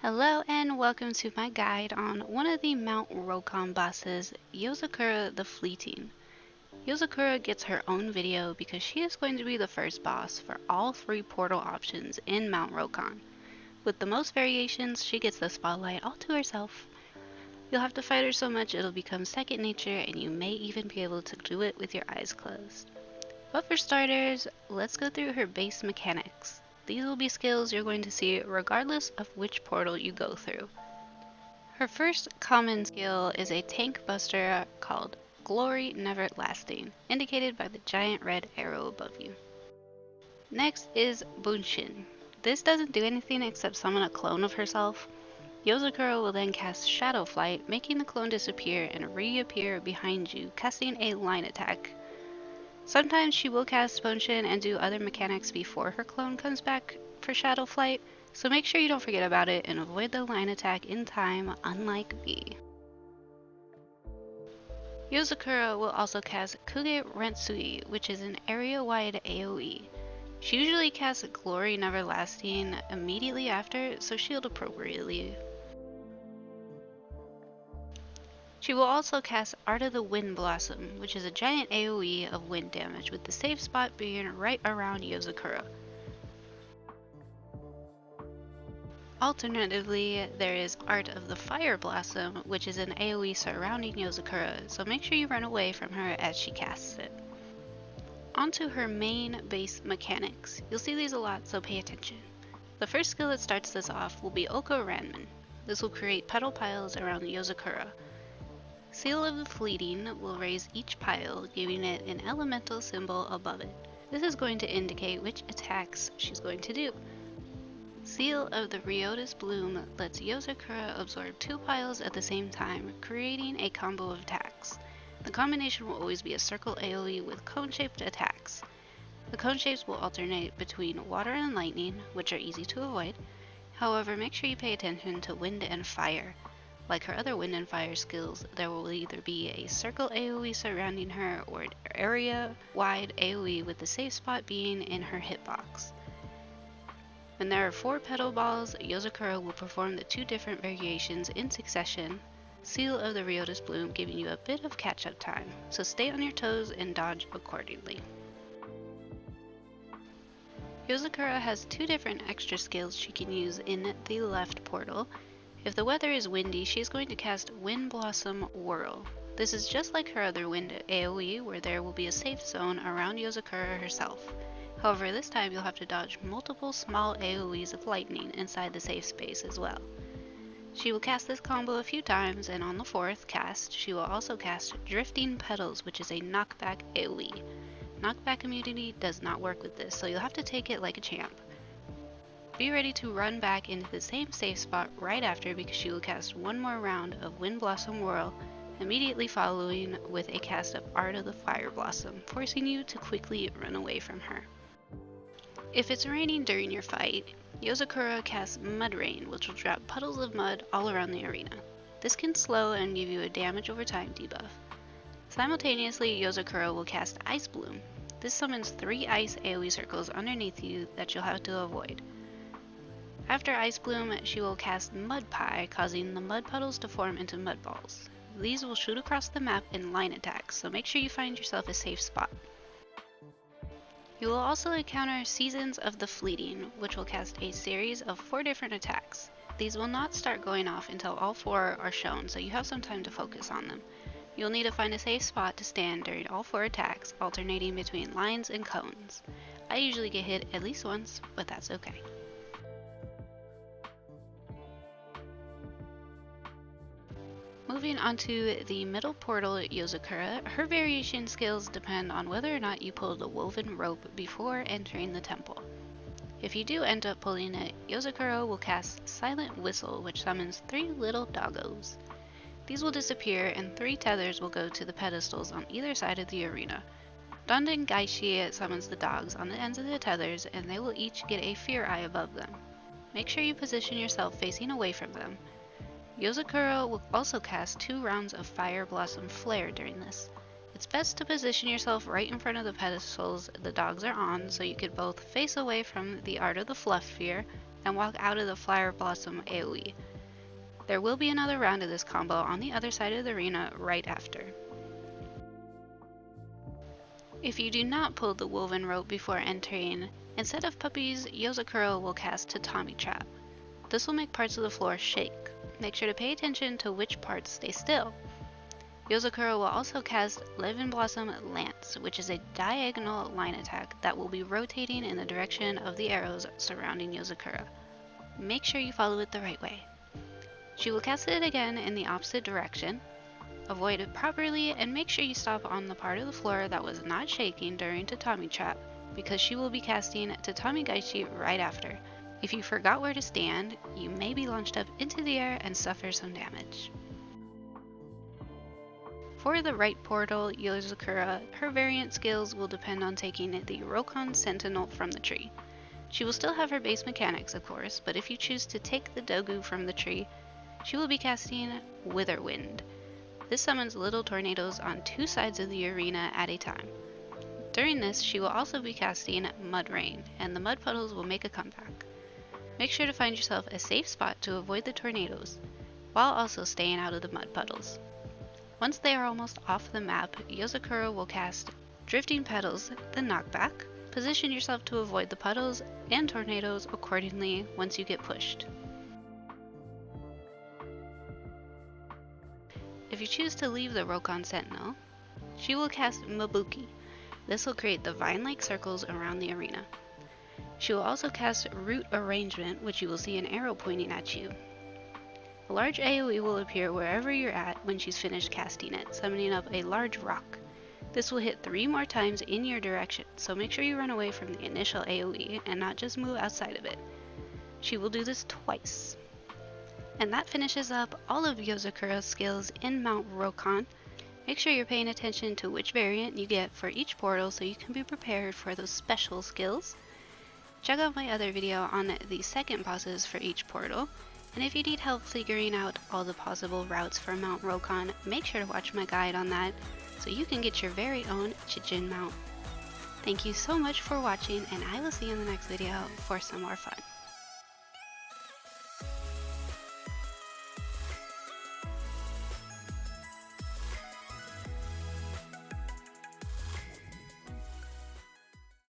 Hello and welcome to my guide on one of the Mount Rokkon bosses, Yozakura the Fleeting. Yozakura gets her own video because she is going to be the first boss for all three portal options in Mount Rokkon. With the most variations, she gets the spotlight all to herself. You'll have to fight her so much it'll become second nature, and you may even be able to do it with your eyes closed. But for starters, let's go through her base mechanics. These will be skills you're going to see regardless of which portal you go through. Her first common skill is a tank buster called Glory Never Lasting, indicated by the giant red arrow above you. Next is Bunshin. This doesn't do anything except summon a clone of herself. Yozakura will then cast Shadow Flight, making the clone disappear and reappear behind you, casting a line attack. Sometimes she will cast Bunshin and do other mechanics before her clone comes back for Shadow Flight, so make sure you don't forget about it and avoid the line attack in time, unlike me. Yozakura will also cast Kuge Rensui, which is an area-wide AoE. She usually casts Glory Never Lasting immediately after, so shield appropriately. She will also cast Art of the Wind Blossom, which is a giant AoE of wind damage, with the safe spot being right around Yozakura. Alternatively, there is Art of the Fire Blossom, which is an AoE surrounding Yozakura, so make sure you run away from her as she casts it. Onto her main base mechanics. You'll see these a lot, so pay attention. The first skill that starts this off will be Oko Ranman. This will create petal piles around Yozakura. Seal of the Fleeting will raise each pile, giving it an elemental symbol above it. This is going to indicate which attacks she's going to do. Seal of the Riotis Bloom lets Yozakura absorb two piles at the same time, creating a combo of attacks. The combination will always be a circle AoE with cone-shaped attacks. The cone shapes will alternate between water and lightning, which are easy to avoid. However, make sure you pay attention to wind and fire. Like her other wind and fire skills, there will either be a circle AoE surrounding her or an area-wide AoE with the safe spot being in her hitbox. When there are 4 petal balls, Yozakura will perform the 2 different variations in succession, Seal of the Riotis Bloom giving you a bit of catch-up time, so stay on your toes and dodge accordingly. Yozakura has 2 different extra skills she can use in the left portal. If the weather is windy, she is going to cast Wind Blossom Whirl. This is just like her other wind AoE, where there will be a safe zone around Yozakura herself. However, this time you'll have to dodge multiple small AoEs of lightning inside the safe space as well. She will cast this combo a few times, and on the 4th cast, she will also cast Drifting Petals, which is a knockback AoE. Knockback immunity does not work with this, so you'll have to take it like a champ. Be ready to run back into the same safe spot right after, because she will cast one more round of Wind Blossom Whirl, immediately following with a cast of Art of the Fire Blossom, forcing you to quickly run away from her. If it's raining during your fight, Yozakura casts Mud Rain, which will drop puddles of mud all around the arena. This can slow and give you a damage over time debuff. Simultaneously, Yozakura will cast Ice Bloom. This summons 3 ice AoE circles underneath you that you'll have to avoid. After Ice Bloom, she will cast Mud Pie, causing the mud puddles to form into mud balls. These will shoot across the map in line attacks, so make sure you find yourself a safe spot. You will also encounter Seasons of the Fleeting, which will cast a series of 4 different attacks. These will not start going off until all 4 are shown, so you have some time to focus on them. You'll need to find a safe spot to stand during all 4 attacks, alternating between lines and cones. I usually get hit at least once, but that's okay. Moving on to the middle portal Yozakura, her variation skills depend on whether or not you pull the woven rope before entering the temple. If you do end up pulling it, Yozakura will cast Silent Whistle, which summons 3 little doggos. These will disappear and 3 tethers will go to the pedestals on either side of the arena. Danden Gaishi summons the dogs on the ends of the tethers, and they will each get a Fear Eye above them. Make sure you position yourself facing away from them. Yozakura will also cast 2 rounds of Fire Blossom Flare during this. It's best to position yourself right in front of the pedestals the dogs are on, so you could both face away from the Art of the Fluff Fear and walk out of the Flower Blossom AoE. There will be another round of this combo on the other side of the arena right after. If you do not pull the woven rope before entering, instead of puppies, Yozakura will cast Tatami Trap. This will make parts of the floor shake. Make sure to pay attention to which parts stay still. Yozakura will also cast Levin Blossom Lance, which is a diagonal line attack that will be rotating in the direction of the arrows surrounding Yozakura. Make sure you follow it the right way. She will cast it again in the opposite direction. Avoid it properly and make sure you stop on the part of the floor that was not shaking during Tatami Trap, because she will be casting Tatami Gaishi right after. If you forgot where to stand, you may be launched up into the air and suffer some damage. For the right portal, Yozakura, her variant skills will depend on taking the Rokkon Sentinel from the tree. She will still have her base mechanics, of course, but if you choose to take the Dogu from the tree, she will be casting Wither Wind. This summons little tornadoes on two sides of the arena at a time. During this, she will also be casting Mud Rain, and the mud puddles will make a comeback. Make sure to find yourself a safe spot to avoid the tornadoes, while also staying out of the mud puddles. Once they are almost off the map, Yozakura will cast Drifting Petals, the knockback. Position yourself to avoid the puddles and tornadoes accordingly once you get pushed. If you choose to leave the Rokkon Sentinel, she will cast Mabuki. This will create the vine-like circles around the arena. She will also cast Root Arrangement, which you will see an arrow pointing at you. A large AoE will appear wherever you're at when she's finished casting it, summoning up a large rock. This will hit 3 more times in your direction, so make sure you run away from the initial AoE and not just move outside of it. She will do this twice. And that finishes up all of Yozakura's skills in Mount Rokkon. Make sure you're paying attention to which variant you get for each portal so you can be prepared for those special skills. Check out my other video on the second bosses for each portal. And if you need help figuring out all the possible routes for Mount Rokkon, make sure to watch my guide on that so you can get your very own Chichen mount. Thank you so much for watching, and I will see you in the next video for some more fun.